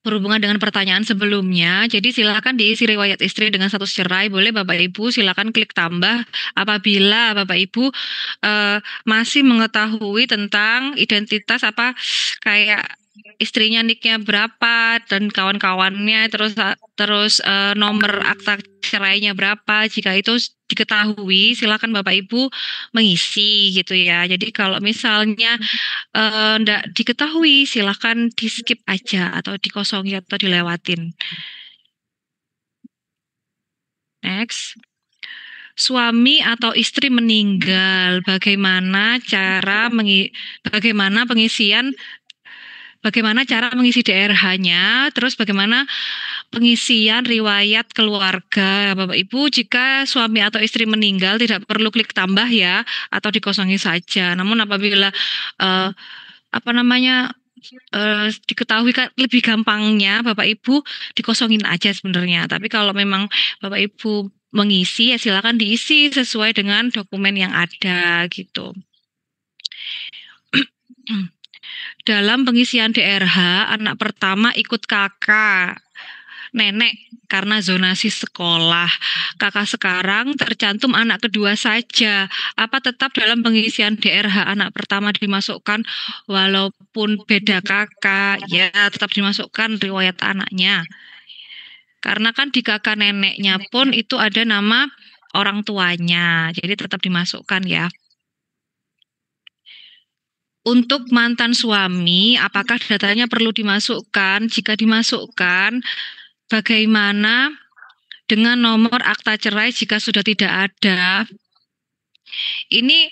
berhubungan dengan pertanyaan sebelumnya, jadi silakan diisi riwayat istri dengan status cerai. Boleh Bapak Ibu silakan klik tambah apabila Bapak Ibu masih mengetahui tentang identitas kayak istrinya niknya berapa dan kawan-kawannya, terus nomor akta cerainya berapa. Jika itu diketahui, silakan Bapak Ibu mengisi gitu ya. Jadi kalau misalnya enggak diketahui, silahkan di skip aja atau dikosongi atau dilewatin. Next. Suami atau istri meninggal, bagaimana cara mengisi DRH-nya, terus bagaimana pengisian riwayat keluarga. Bapak Ibu, jika suami atau istri meninggal tidak perlu klik tambah ya, atau dikosongi saja. Namun apabila eh, diketahui kan lebih gampangnya Bapak Ibu dikosongin aja sebenarnya. Tapi kalau memang Bapak Ibu mengisi ya silakan diisi sesuai dengan dokumen yang ada gitu. Dalam pengisian DRH, anak pertama ikut kakak, nenek karena zonasi sekolah. Kakak sekarang tercantum anak kedua saja. Apa tetap dalam pengisian DRH anak pertama dimasukkan walaupun beda kakak? Ya, tetap dimasukkan riwayat anaknya. Karena kan di kakak neneknya pun itu ada nama orang tuanya. Jadi tetap dimasukkan ya. Untuk mantan suami, apakah datanya perlu dimasukkan? Jika dimasukkan, bagaimana dengan nomor akta cerai jika sudah tidak ada? Ini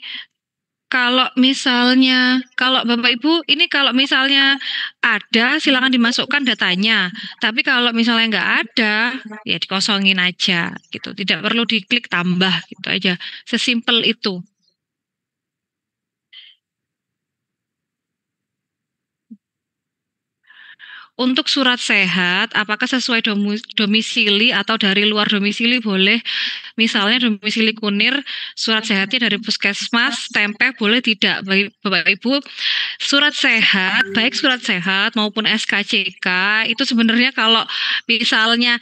kalau Bapak Ibu, ini kalau misalnya ada, silakan dimasukkan datanya. Tapi kalau misalnya nggak ada, ya dikosongin aja, gitu. Tidak perlu diklik tambah, gitu aja. Sesimpel itu. Untuk surat sehat, apakah sesuai domisili atau dari luar domisili boleh? Misalnya domisili Kunir, surat sehatnya dari puskesmas, tempeh boleh tidak? Bapak Ibu, surat sehat, baik surat sehat maupun SKCK, itu sebenarnya kalau misalnya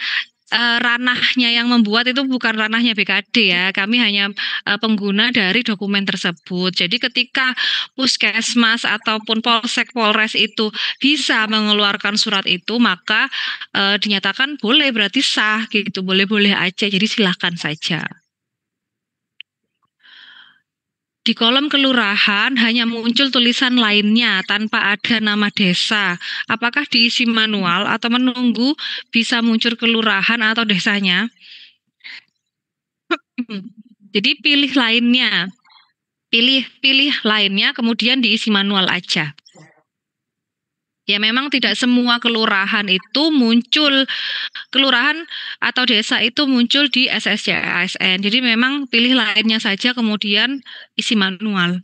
ranahnya yang membuat itu bukan ranahnya BKD ya. Kami hanya pengguna dari dokumen tersebut. Jadi ketika puskesmas ataupun polsek polres itu bisa mengeluarkan surat itu, maka dinyatakan boleh, berarti sah gitu. Boleh-boleh aja. Jadi silahkan saja. Di kolom kelurahan hanya muncul tulisan lainnya tanpa ada nama desa. Apakah diisi manual atau menunggu bisa muncul kelurahan atau desanya? Jadi pilih lainnya. Pilih lainnya kemudian diisi manual aja. Ya memang tidak semua kelurahan itu muncul, kelurahan atau desa itu muncul di SSC ASN. Jadi memang pilih lainnya saja kemudian isi manual.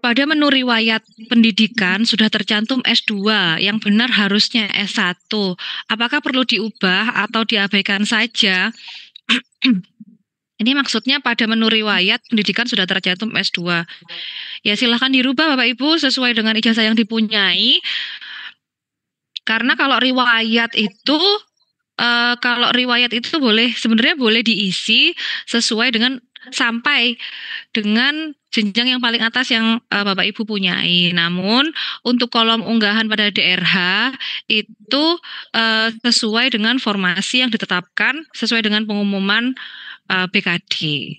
Pada menu riwayat pendidikan sudah tercantum S2, yang benar harusnya S1. Apakah perlu diubah atau diabaikan saja? Ini maksudnya pada menu riwayat pendidikan sudah tercantum S2. Ya silahkan dirubah Bapak Ibu sesuai dengan ijazah yang dipunyai. Karena kalau riwayat itu sebenarnya boleh diisi sesuai dengan sampai dengan jenjang yang paling atas yang Bapak Ibu punyai. Namun untuk kolom unggahan pada DRH itu sesuai dengan formasi yang ditetapkan sesuai dengan pengumuman BKD.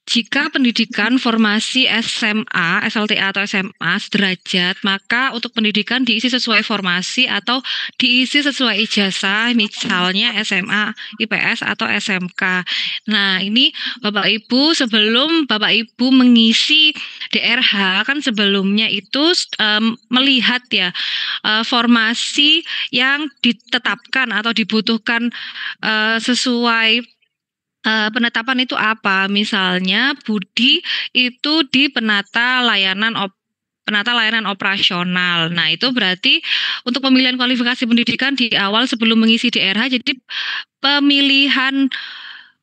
Jika pendidikan formasi SMA, SLTA atau SMA sederajat, maka untuk pendidikan diisi sesuai formasi atau diisi sesuai ijazah, misalnya SMA, IPS atau SMK. Nah, ini Bapak Ibu sebelum Bapak Ibu mengisi DRH kan sebelumnya itu melihat ya formasi yang ditetapkan atau dibutuhkan sesuai penetapan itu apa? Misalnya Budi itu di penata layanan penata layanan operasional. Nah, itu berarti untuk pemilihan kualifikasi pendidikan di awal sebelum mengisi DRH, jadi pemilihan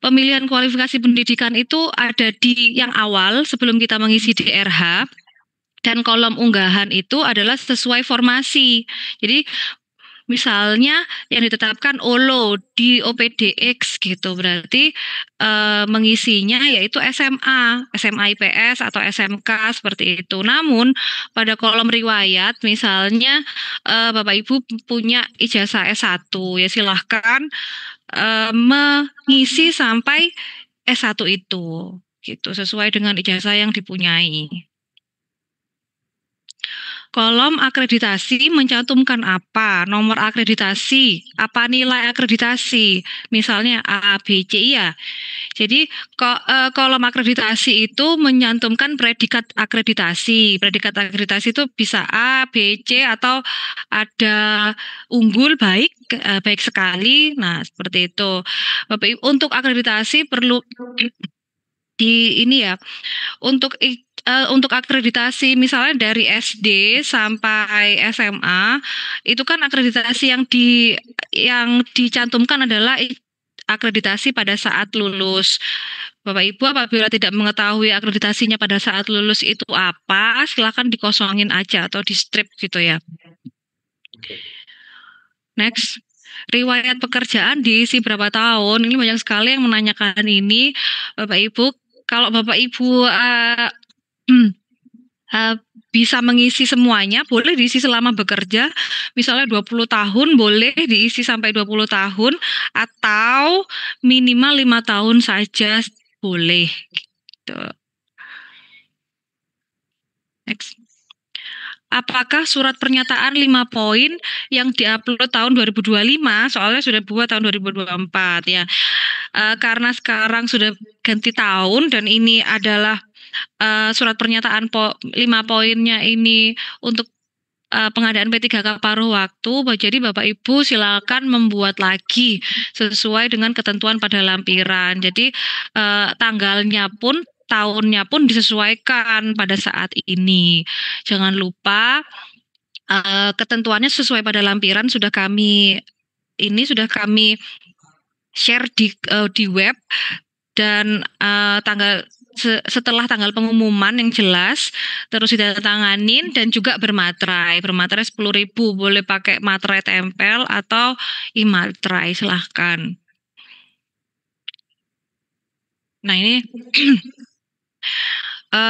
pemilihan kualifikasi pendidikan itu ada di yang awal sebelum kita mengisi DRH, dan kolom unggahan itu adalah sesuai formasi. Jadi misalnya yang ditetapkan OLO di OPDX gitu, berarti mengisinya yaitu SMA, SMA IPS atau SMK seperti itu. Namun pada kolom riwayat misalnya Bapak Ibu punya ijazah S1, ya silahkan mengisi sampai S1 itu gitu sesuai dengan ijazah yang dipunyai. Kolom akreditasi mencantumkan apa? Nomor akreditasi, apa nilai akreditasi? Misalnya A, B, C ya. Jadi kolom akreditasi itu menyantumkan predikat akreditasi. Predikat akreditasi itu bisa A, B, C atau ada unggul, baik, baik sekali. Nah, seperti itu. Untuk akreditasi perlu di ini ya, untuk akreditasi misalnya dari SD sampai SMA itu kan akreditasi yang dicantumkan adalah akreditasi pada saat lulus. Bapak Ibu apabila tidak mengetahui akreditasinya pada saat lulus itu apa, silakan dikosongin aja atau di strip gitu ya. Next. Riwayat pekerjaan diisi berapa tahun? Ini banyak sekali yang menanyakan ini, Bapak Ibu. Kalau Bapak Ibu bisa mengisi semuanya, boleh diisi selama bekerja, misalnya 20 tahun boleh diisi sampai 20 tahun, atau minimal 5 tahun saja boleh. Gitu. Next. Apakah surat pernyataan 5 poin yang diupload tahun 2025, soalnya sudah buat tahun 2024 ya. Karena sekarang sudah ganti tahun dan ini adalah surat pernyataan 5 poinnya ini untuk pengadaan P3K paruh waktu, jadi Bapak Ibu silakan membuat lagi sesuai dengan ketentuan pada lampiran. Jadi tanggalnya pun tahunnya pun disesuaikan pada saat ini. Jangan lupa ketentuannya sesuai pada lampiran sudah kami share di web, dan setelah tanggal pengumuman yang jelas terus ditandatanganin dan juga bermaterai 10.000, boleh pakai materai tempel atau e-materai, silahkan. Nah ini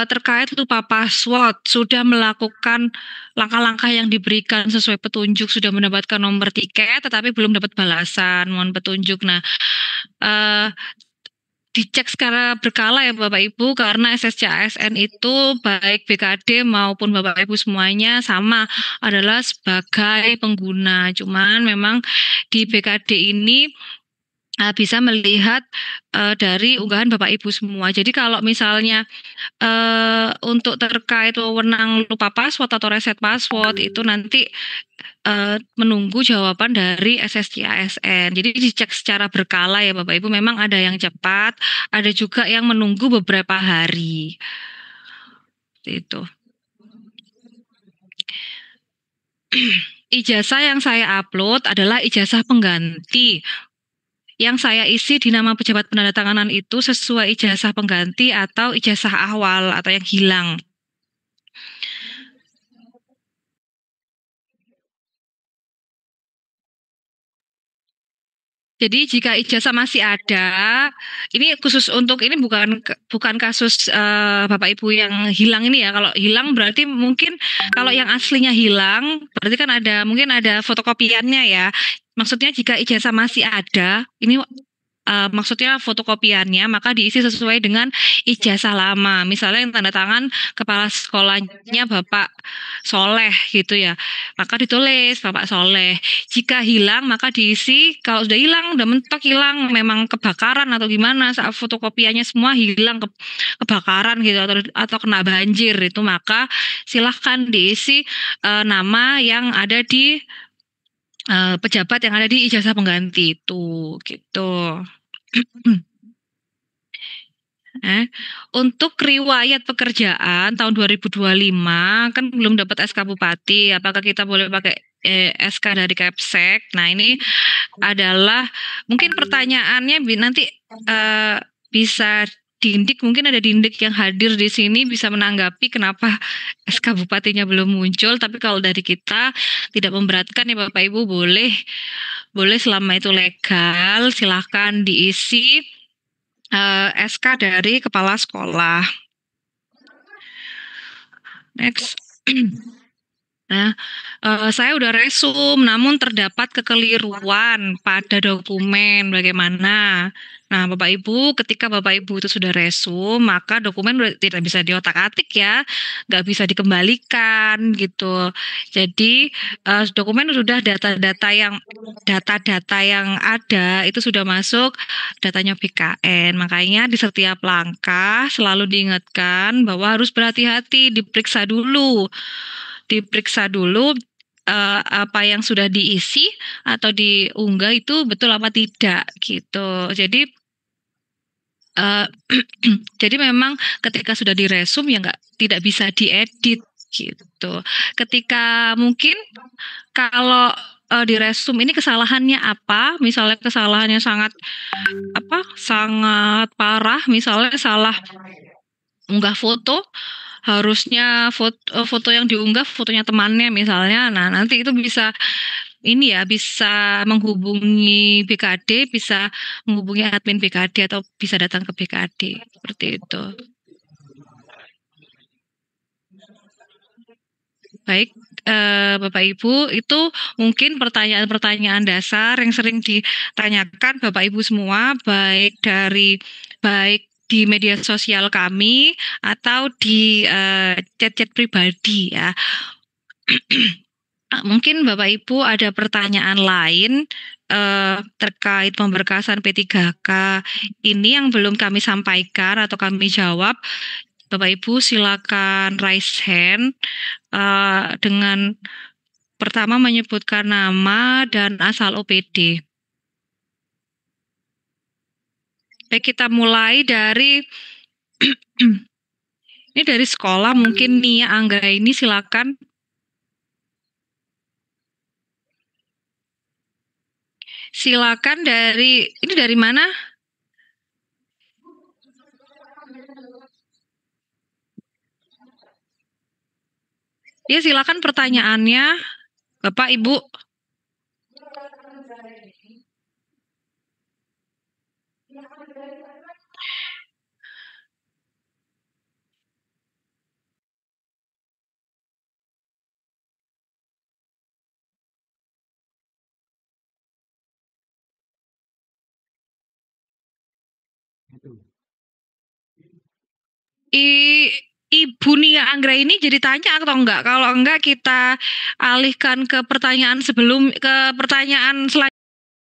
terkait lupa password, sudah melakukan langkah-langkah yang diberikan sesuai petunjuk, sudah mendapatkan nomor tiket tetapi belum dapat balasan, mohon petunjuk. Nah dicek secara berkala ya Bapak Ibu, karena SSC ASN itu baik BKD maupun Bapak Ibu semuanya sama adalah sebagai pengguna. Cuman memang di BKD ini bisa melihat dari unggahan Bapak Ibu semua. Jadi kalau misalnya untuk terkait wewenang lupa password atau reset password itu nanti menunggu jawaban dari SSC ASN. Jadi dicek secara berkala ya Bapak Ibu. Memang ada yang cepat, ada juga yang menunggu beberapa hari. Itu. Ijazah yang saya upload adalah ijazah pengganti. Yang saya isi di nama pejabat penandatanganan itu sesuai ijazah pengganti atau ijazah awal atau yang hilang. Jadi jika ijazah masih ada, ini khusus untuk ini bukan kasus Bapak Ibu yang hilang ini ya. Kalau hilang berarti mungkin kalau yang aslinya hilang, berarti kan mungkin ada fotokopiannya ya. Maksudnya jika ijazah masih ada, ini maksudnya fotokopiannya maka diisi sesuai dengan ijazah lama. Misalnya yang tanda tangan kepala sekolahnya Bapak Soleh gitu ya, maka ditulis Bapak Soleh. Jika hilang maka diisi, kalau sudah hilang, udah mentok hilang, memang kebakaran atau gimana, saat fotokopiannya semua hilang kebakaran gitu atau kena banjir itu, maka silahkan diisi nama yang ada di pejabat yang ada di ijazah pengganti itu gitu. Untuk riwayat pekerjaan tahun 2025 kan belum dapat SK Bupati. Apakah kita boleh pakai SK dari Kepsek? Nah, ini adalah mungkin pertanyaannya nanti bisa Dindik, mungkin ada Dindik yang hadir di sini bisa menanggapi kenapa SK Bupatinya belum muncul. Tapi kalau dari kita tidak memberatkan ya Bapak Ibu, boleh selama itu legal, silahkan diisi SK dari kepala sekolah. Next. Nah, saya udah resum, namun terdapat kekeliruan pada dokumen. Bagaimana? Nah, Bapak Ibu, ketika Bapak Ibu itu sudah resum, maka dokumen tidak bisa diotak-atik ya, nggak bisa dikembalikan gitu. Jadi dokumen sudah data-data yang ada itu sudah masuk datanya BKN. Makanya di setiap langkah selalu diingatkan bahwa harus berhati-hati, diperiksa dulu apa yang sudah diisi atau diunggah itu betul apa tidak gitu. Jadi jadi memang ketika sudah diresum ya tidak bisa diedit gitu. Ketika mungkin kalau diresum ini kesalahannya apa? Misalnya kesalahannya sangat parah, misalnya salah unggah foto, harusnya foto yang diunggah fotonya temannya misalnya. Nah, nanti itu bisa bisa menghubungi BKD, bisa menghubungi admin BKD atau bisa datang ke BKD seperti itu. Baik, Bapak Ibu, itu mungkin pertanyaan-pertanyaan dasar yang sering ditanyakan Bapak Ibu semua, baik di media sosial kami atau di chat-chat pribadi ya. Mungkin Bapak Ibu ada pertanyaan lain terkait pemberkasan P3K ini yang belum kami sampaikan atau kami jawab. Bapak Ibu silakan raise hand dengan pertama menyebutkan nama dan asal OPD. Baik, kita mulai dari ini dari sekolah mungkin Nia Angga ini silakan. Silakan ini dari mana? Ya, silakan pertanyaannya, Bapak Ibu. Ibu Nia Anggra ini jadi tanya atau enggak? Kalau enggak kita alihkan ke pertanyaan selanjutnya.